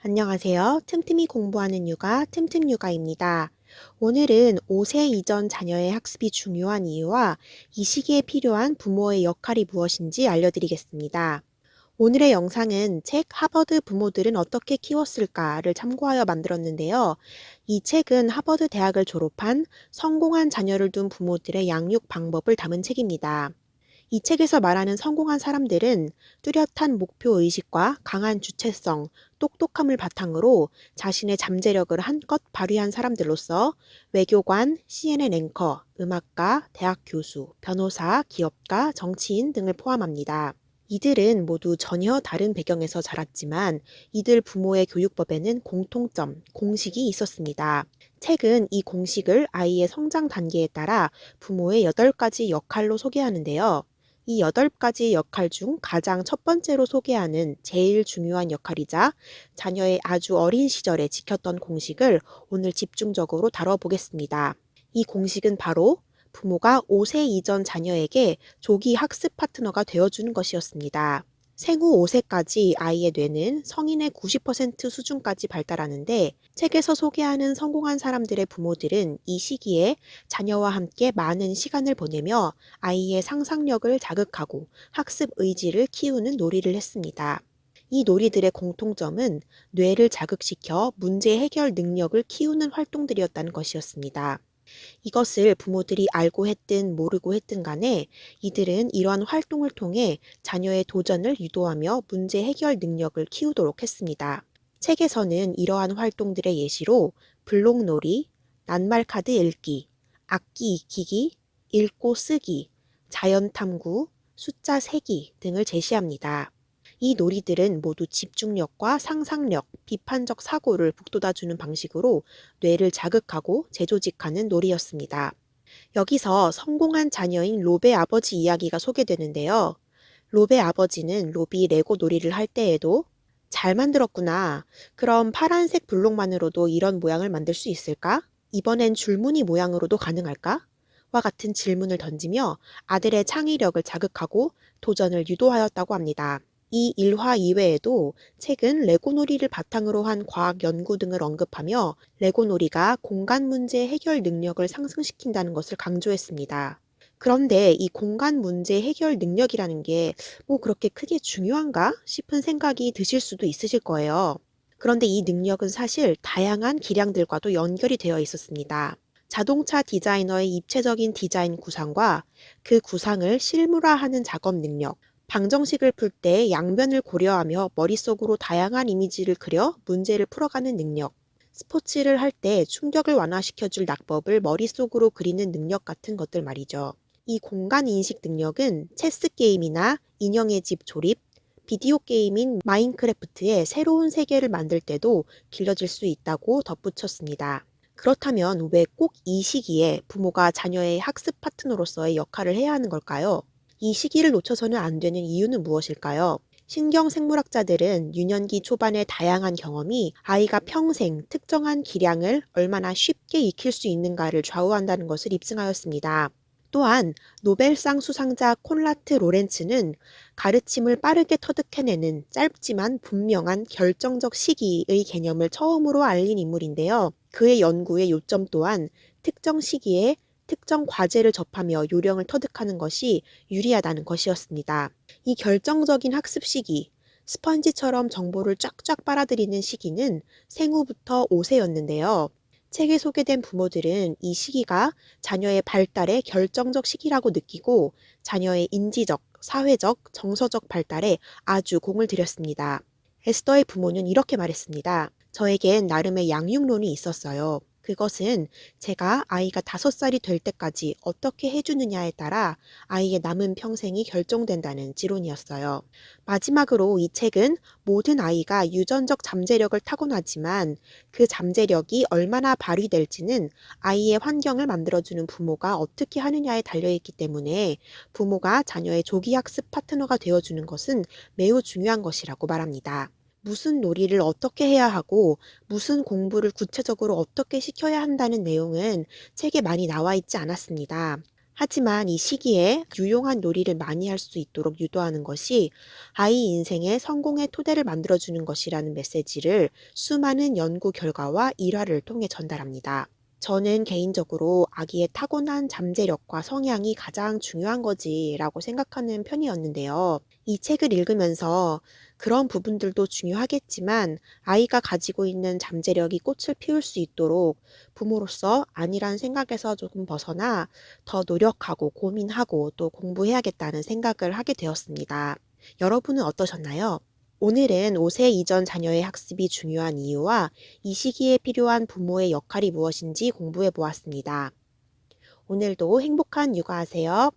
안녕하세요. 틈틈이 공부하는 육아 틈틈육아입니다. 오늘은 5세 이전 자녀의 학습이 중요한 이유와 이 시기에 필요한 부모의 역할이 무엇인지 알려드리겠습니다. 오늘의 영상은 책 하버드 부모들은 어떻게 키웠을까를 참고하여 만들었는데요. 이 책은 하버드 대학을 졸업한 성공한 자녀를 둔 부모들의 양육 방법을 담은 책입니다. 이 책에서 말하는 성공한 사람들은 뚜렷한 목표 의식과 강한 주체성, 똑똑함을 바탕으로 자신의 잠재력을 한껏 발휘한 사람들로서 외교관, CNN 앵커, 음악가, 대학 교수, 변호사, 기업가, 정치인 등을 포함합니다. 이들은 모두 전혀 다른 배경에서 자랐지만 이들 부모의 교육법에는 공통점, 공식이 있었습니다. 책은 이 공식을 아이의 성장 단계에 따라 부모의 8가지 역할로 소개하는데요. 이 8가지 역할 중 가장 첫 번째로 소개하는 제일 중요한 역할이자 자녀의 아주 어린 시절에 지켰던 공식을 오늘 집중적으로 다뤄보겠습니다. 이 공식은 바로 부모가 5세 이전 자녀에게 조기 학습 파트너가 되어주는 것이었습니다. 생후 5세까지 아이의 뇌는 성인의 90% 수준까지 발달하는데 책에서 소개하는 성공한 사람들의 부모들은 이 시기에 자녀와 함께 많은 시간을 보내며 아이의 상상력을 자극하고 학습 의지를 키우는 놀이를 했습니다. 이 놀이들의 공통점은 뇌를 자극시켜 문제 해결 능력을 키우는 활동들이었다는 것이었습니다. 이것을 부모들이 알고 했든 모르고 했든 간에 이들은 이러한 활동을 통해 자녀의 도전을 유도하며 문제 해결 능력을 키우도록 했습니다. 책에서는 이러한 활동들의 예시로 블록놀이, 낱말카드 읽기, 악기 익히기, 읽고 쓰기, 자연 탐구, 숫자 세기 등을 제시합니다. 이 놀이들은 모두 집중력과 상상력, 비판적 사고를 북돋아주는 방식으로 뇌를 자극하고 재조직하는 놀이였습니다. 여기서 성공한 자녀인 롭의 아버지 이야기가 소개되는데요. 롭의 아버지는 롭이 레고 놀이를 할 때에도 잘 만들었구나. 그럼 파란색 블록만으로도 이런 모양을 만들 수 있을까? 이번엔 줄무늬 모양으로도 가능할까? 와 같은 질문을 던지며 아들의 창의력을 자극하고 도전을 유도하였다고 합니다. 이 일화 이외에도 책은 레고놀이를 바탕으로 한 과학 연구 등을 언급하며 레고놀이가 공간 문제 해결 능력을 상승시킨다는 것을 강조했습니다. 그런데 이 공간 문제 해결 능력이라는 게 뭐 그렇게 크게 중요한가 싶은 생각이 드실 수도 있으실 거예요. 그런데 이 능력은 사실 다양한 기량들과도 연결이 되어 있었습니다. 자동차 디자이너의 입체적인 디자인 구상과 그 구상을 실물화하는 작업 능력, 방정식을 풀 때 양변을 고려하며 머릿속으로 다양한 이미지를 그려 문제를 풀어가는 능력, 스포츠를 할 때 충격을 완화시켜줄 낙법을 머릿속으로 그리는 능력 같은 것들 말이죠. 이 공간 인식 능력은 체스 게임이나 인형의 집 조립, 비디오 게임인 마인크래프트의 새로운 세계를 만들 때도 길러질 수 있다고 덧붙였습니다. 그렇다면 왜 꼭 이 시기에 부모가 자녀의 학습 파트너로서의 역할을 해야 하는 걸까요? 이 시기를 놓쳐서는 안 되는 이유는 무엇일까요? 신경생물학자들은 유년기 초반의 다양한 경험이 아이가 평생 특정한 기량을 얼마나 쉽게 익힐 수 있는가를 좌우한다는 것을 입증하였습니다. 또한 노벨상 수상자 콘라트 로렌츠는 가르침을 빠르게 터득해내는 짧지만 분명한 결정적 시기의 개념을 처음으로 알린 인물인데요. 그의 연구의 요점 또한 특정 시기에 특정 과제를 접하며 요령을 터득하는 것이 유리하다는 것이었습니다. 이 결정적인 학습 시기, 스펀지처럼 정보를 쫙쫙 빨아들이는 시기는 생후부터 5세였는데요. 책에 소개된 부모들은 이 시기가 자녀의 발달의 결정적 시기라고 느끼고 자녀의 인지적, 사회적, 정서적 발달에 아주 공을 들였습니다. 에스더의 부모는 이렇게 말했습니다. 저에겐 나름의 양육론이 있었어요. 그것은 제가 아이가 5살이 될 때까지 어떻게 해주느냐에 따라 아이의 남은 평생이 결정된다는 지론이었어요. 마지막으로 이 책은 모든 아이가 유전적 잠재력을 타고나지만 그 잠재력이 얼마나 발휘될지는 아이의 환경을 만들어주는 부모가 어떻게 하느냐에 달려있기 때문에 부모가 자녀의 조기 학습 파트너가 되어주는 것은 매우 중요한 것이라고 말합니다. 무슨 놀이를 어떻게 해야 하고 무슨 공부를 구체적으로 어떻게 시켜야 한다는 내용은 책에 많이 나와 있지 않았습니다. 하지만 이 시기에 유용한 놀이를 많이 할 수 있도록 유도하는 것이 아이 인생의 성공의 토대를 만들어주는 것이라는 메시지를 수많은 연구 결과와 일화를 통해 전달합니다. 저는 개인적으로 아기의 타고난 잠재력과 성향이 가장 중요한 거지라고 생각하는 편이었는데요. 이 책을 읽으면서 그런 부분들도 중요하겠지만 아이가 가지고 있는 잠재력이 꽃을 피울 수 있도록 부모로서 아니란 생각에서 조금 벗어나 더 노력하고 고민하고 또 공부해야겠다는 생각을 하게 되었습니다. 여러분은 어떠셨나요? 오늘은 5세 이전 자녀의 학습이 중요한 이유와 이 시기에 필요한 부모의 역할이 무엇인지 공부해 보았습니다. 오늘도 행복한 육아하세요.